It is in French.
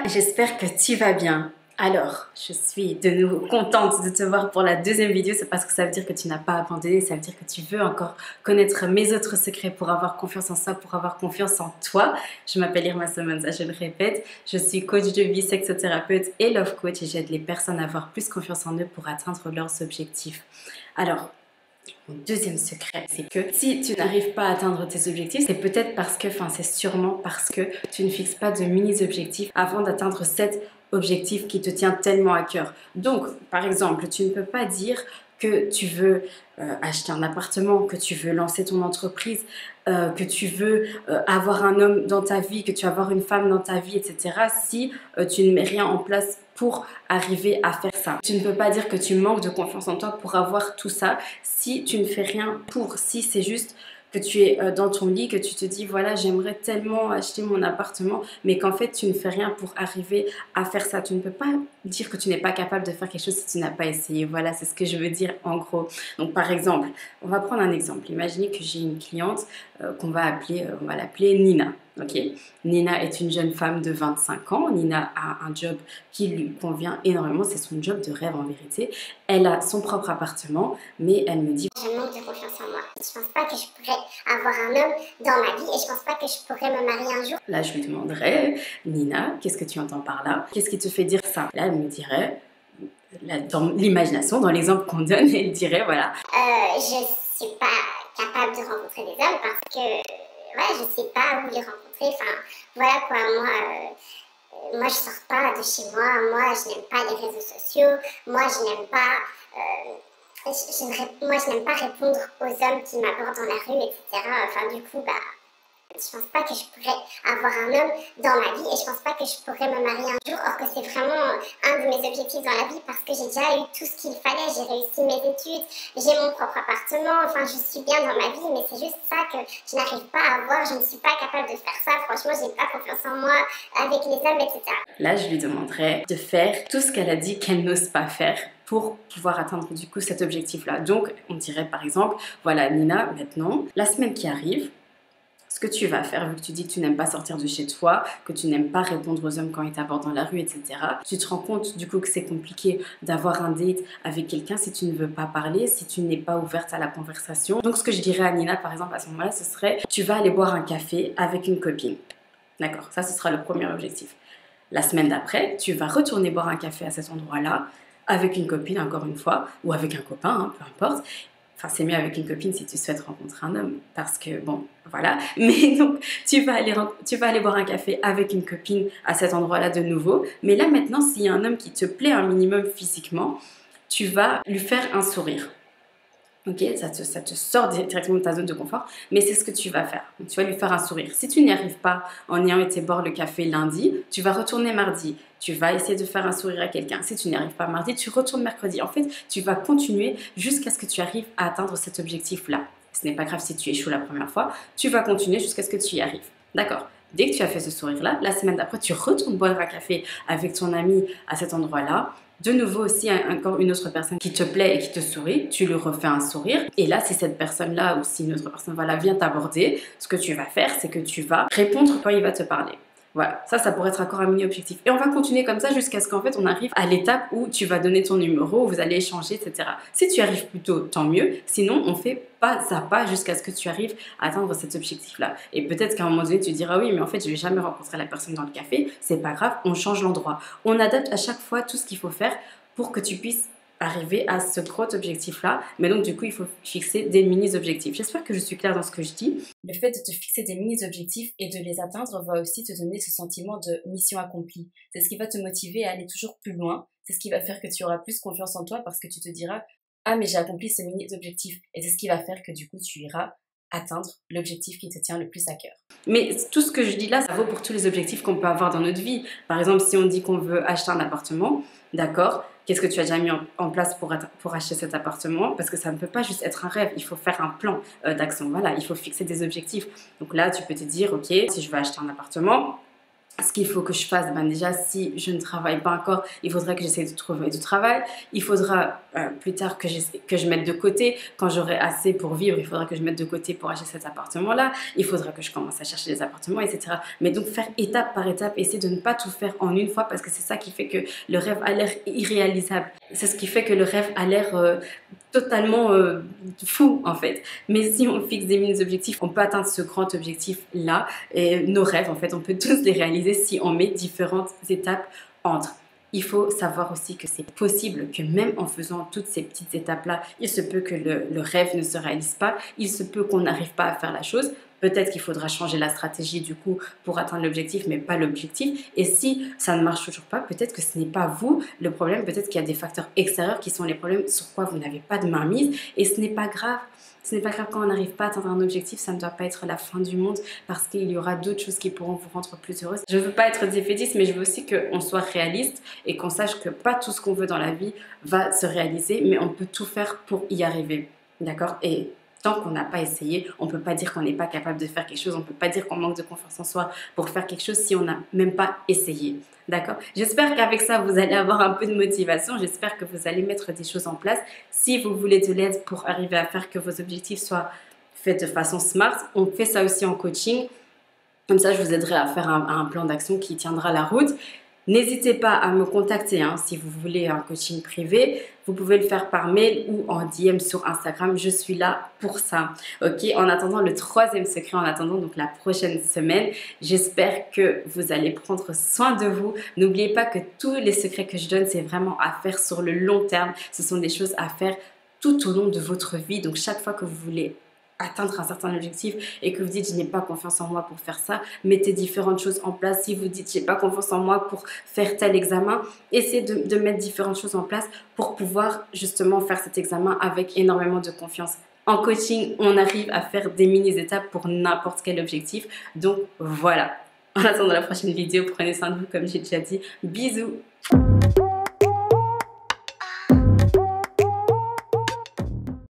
j'espère que tu vas bien. Alors, je suis de nouveau contente de te voir pour la deuxième vidéo, c'est parce que ça veut dire que tu n'as pas abandonné, ça veut dire que tu veux encore connaître mes autres secrets pour avoir confiance en ça, pour avoir confiance en toi. Je m'appelle Irma Somanza, je le répète, je suis coach de vie, sexothérapeute et love coach et j'aide les personnes à avoir plus confiance en eux pour atteindre leurs objectifs. Alors, mon deuxième secret, c'est que si tu n'arrives pas à atteindre tes objectifs, c'est peut-être parce que, c'est sûrement parce que tu ne fixes pas de mini-objectifs avant d'atteindre cet objectif qui te tient tellement à cœur. Donc, par exemple, tu ne peux pas dire que tu veux acheter un appartement, que tu veux lancer ton entreprise, que tu veux avoir un homme dans ta vie, que tu veux avoir une femme dans ta vie, etc. si tu ne mets rien en place pour arriver à faire ça. Tu ne peux pas dire que tu manques de confiance en toi pour avoir tout ça si tu ne fais rien pour, si c'est juste que tu es dans ton lit, que tu te dis voilà j'aimerais tellement acheter mon appartement mais qu'en fait tu ne fais rien pour arriver à faire ça. Tu ne peux pas dire que tu n'es pas capable de faire quelque chose si tu n'as pas essayé. Voilà, c'est ce que je veux dire en gros. Donc par exemple, on va prendre un exemple. Imaginez que j'ai une cliente qu'on va appeler, on va l'appeler Nina. Ok, Nina est une jeune femme de 25 ans. Nina a un job qui lui convient énormément. C'est son job de rêve en vérité. Elle a son propre appartement, mais elle me dit je manque de confiance en moi. Je pense pas que je pourrais avoir un homme dans ma vie et je pense pas que je pourrais me marier un jour. Là, je lui demanderais, Nina, qu'est-ce que tu entends par là? Qu'est-ce qui te fait dire ça? Là, elle me dirait, dans l'imagination, dans l'exemple qu'on donne, elle dirait, voilà. Je suis pas capable de rencontrer des hommes parce que, ouais, je sais pas où les rencontrer. Enfin, voilà quoi, moi je sors pas de chez moi je n'aime pas les réseaux sociaux, moi je n'aime pas... moi, je n'aime pas répondre aux hommes qui m'abordent dans la rue, etc. Enfin, du coup, je pense pas que je pourrais avoir un homme dans ma vie et je pense pas que je pourrais me marier un jour. Or que c'est vraiment un de mes objectifs dans la vie parce que j'ai déjà eu tout ce qu'il fallait. J'ai réussi mes études, j'ai mon propre appartement. Enfin, je suis bien dans ma vie, mais c'est juste ça que je n'arrive pas à avoir. Je ne suis pas capable de faire ça. Franchement, j'ai pas confiance en moi avec les hommes, etc. Là, je lui demanderais de faire tout ce qu'elle a dit qu'elle n'ose pas faire pour pouvoir atteindre du coup cet objectif-là. Donc, on dirait par exemple, voilà Nina, maintenant, la semaine qui arrive, ce que tu vas faire, vu que tu dis que tu n'aimes pas sortir de chez toi, que tu n'aimes pas répondre aux hommes quand ils t'abordent dans la rue, etc. Tu te rends compte du coup que c'est compliqué d'avoir un date avec quelqu'un si tu ne veux pas parler, si tu n'es pas ouverte à la conversation. Donc, ce que je dirais à Nina, par exemple, à ce moment-là, ce serait, tu vas aller boire un café avec une copine. D'accord, ça, ce sera le premier objectif. La semaine d'après, tu vas retourner boire un café à cet endroit-là, avec une copine, encore une fois, ou avec un copain, hein, peu importe. Enfin, c'est mieux avec une copine si tu souhaites rencontrer un homme, parce que, bon, voilà. Mais donc, tu vas aller boire un café avec une copine à cet endroit-là de nouveau. Mais là, maintenant, s'il y a un homme qui te plaît un minimum physiquement, tu vas lui faire un sourire. Ok, ça te sort directement de ta zone de confort, mais c'est ce que tu vas faire. Donc, tu vas lui faire un sourire. Si tu n'y arrives pas en ayant été boire le café lundi, tu vas retourner mardi. Tu vas essayer de faire un sourire à quelqu'un. Si tu n'y arrives pas mardi, tu retournes mercredi. En fait, tu vas continuer jusqu'à ce que tu arrives à atteindre cet objectif-là. Ce n'est pas grave si tu échoues la première fois. Tu vas continuer jusqu'à ce que tu y arrives. D'accord? Dès que tu as fait ce sourire-là, la semaine d'après, tu retournes boire un café avec ton ami à cet endroit-là. De nouveau aussi, encore une autre personne qui te plaît et qui te sourit, tu lui refais un sourire. Et là, si cette personne-là ou si une autre personne vient t'aborder, ce que tu vas faire, c'est que tu vas répondre quand il va te parler. Voilà, ça pourrait être encore un mini-objectif. Et on va continuer comme ça jusqu'à ce qu'en fait on arrive à l'étape où tu vas donner ton numéro, où vous allez échanger, etc. Si tu arrives plus tôt, tant mieux. Sinon, on fait pas à pas jusqu'à ce que tu arrives à atteindre cet objectif-là. Et peut-être qu'à un moment donné, tu diras oui, mais en fait, je vais jamais rencontrer la personne dans le café. C'est pas grave, on change l'endroit. On adapte à chaque fois tout ce qu'il faut faire pour que tu puisses arriver à ce gros objectif-là. Mais donc, du coup, il faut fixer des mini-objectifs. J'espère que je suis claire dans ce que je dis. Le fait de te fixer des mini-objectifs et de les atteindre va aussi te donner ce sentiment de mission accomplie. C'est ce qui va te motiver à aller toujours plus loin. C'est ce qui va faire que tu auras plus confiance en toi parce que tu te diras « Ah, mais j'ai accompli ce mini-objectif ». Et c'est ce qui va faire que du coup, tu iras atteindre l'objectif qui te tient le plus à cœur. Mais tout ce que je dis là, ça vaut pour tous les objectifs qu'on peut avoir dans notre vie. Par exemple, si on dit qu'on veut acheter un appartement, d'accord, qu'est-ce que tu as déjà mis en place pour acheter cet appartement? Parce que ça ne peut pas juste être un rêve, il faut faire un plan d'action. Voilà, il faut fixer des objectifs. Donc là, tu peux te dire, ok, si je veux acheter un appartement, ce qu'il faut que je fasse, ben déjà, si je ne travaille pas encore, il faudrait que j'essaie de trouver du travail. Il faudra plus tard que je mette de côté. Quand j'aurai assez pour vivre, il faudra que je mette de côté pour acheter cet appartement-là. Il faudra que je commence à chercher des appartements, etc. Mais donc, faire étape par étape, essayer de ne pas tout faire en une fois, parce que c'est ça qui fait que le rêve a l'air irréalisable. C'est ce qui fait que le rêve a l'air totalement fou, en fait. Mais si on fixe des mini-objectifs, on peut atteindre ce grand objectif-là. Et nos rêves, en fait, on peut tous les réaliser si on met différentes étapes entre. Il faut savoir aussi que c'est possible que même en faisant toutes ces petites étapes-là, il se peut que le rêve ne se réalise pas, il se peut qu'on n'arrive pas à faire la chose. Peut-être qu'il faudra changer la stratégie du coup pour atteindre l'objectif, mais pas l'objectif. Et si ça ne marche toujours pas, peut-être que ce n'est pas vous le problème, peut-être qu'il y a des facteurs extérieurs qui sont les problèmes sur quoi vous n'avez pas de mainmise. Et ce n'est pas grave. Ce n'est pas grave quand on n'arrive pas à atteindre un objectif, ça ne doit pas être la fin du monde parce qu'il y aura d'autres choses qui pourront vous rendre plus heureuse. Je ne veux pas être défaitiste, mais je veux aussi qu'on soit réaliste et qu'on sache que pas tout ce qu'on veut dans la vie va se réaliser, mais on peut tout faire pour y arriver. D'accord? Et tant qu'on n'a pas essayé, on ne peut pas dire qu'on n'est pas capable de faire quelque chose, on ne peut pas dire qu'on manque de confiance en soi pour faire quelque chose si on n'a même pas essayé. D'accord? J'espère qu'avec ça, vous allez avoir un peu de motivation. J'espère que vous allez mettre des choses en place. Si vous voulez de l'aide pour arriver à faire que vos objectifs soient faits de façon smart, on fait ça aussi en coaching. Comme ça, je vous aiderai à faire un plan d'action qui tiendra la route. N'hésitez pas à me contacter si vous voulez un coaching privé. Vous pouvez le faire par mail ou en DM sur Instagram. Je suis là pour ça. Ok. En attendant le 3e secret, en attendant donc la prochaine semaine, j'espère que vous allez prendre soin de vous. N'oubliez pas que tous les secrets que je donne, c'est vraiment à faire sur le long terme. Ce sont des choses à faire tout au long de votre vie. Donc chaque fois que vous voulez atteindre un certain objectif et que vous dites je n'ai pas confiance en moi pour faire ça, mettez différentes choses en place. Si vous dites j'ai pas confiance en moi pour faire tel examen, essayez de mettre différentes choses en place pour pouvoir justement faire cet examen avec énormément de confiance. En coaching, on arrive à faire des mini-étapes pour n'importe quel objectif. Donc voilà. En attendant la prochaine vidéo, prenez soin de vous comme j'ai déjà dit. Bisous.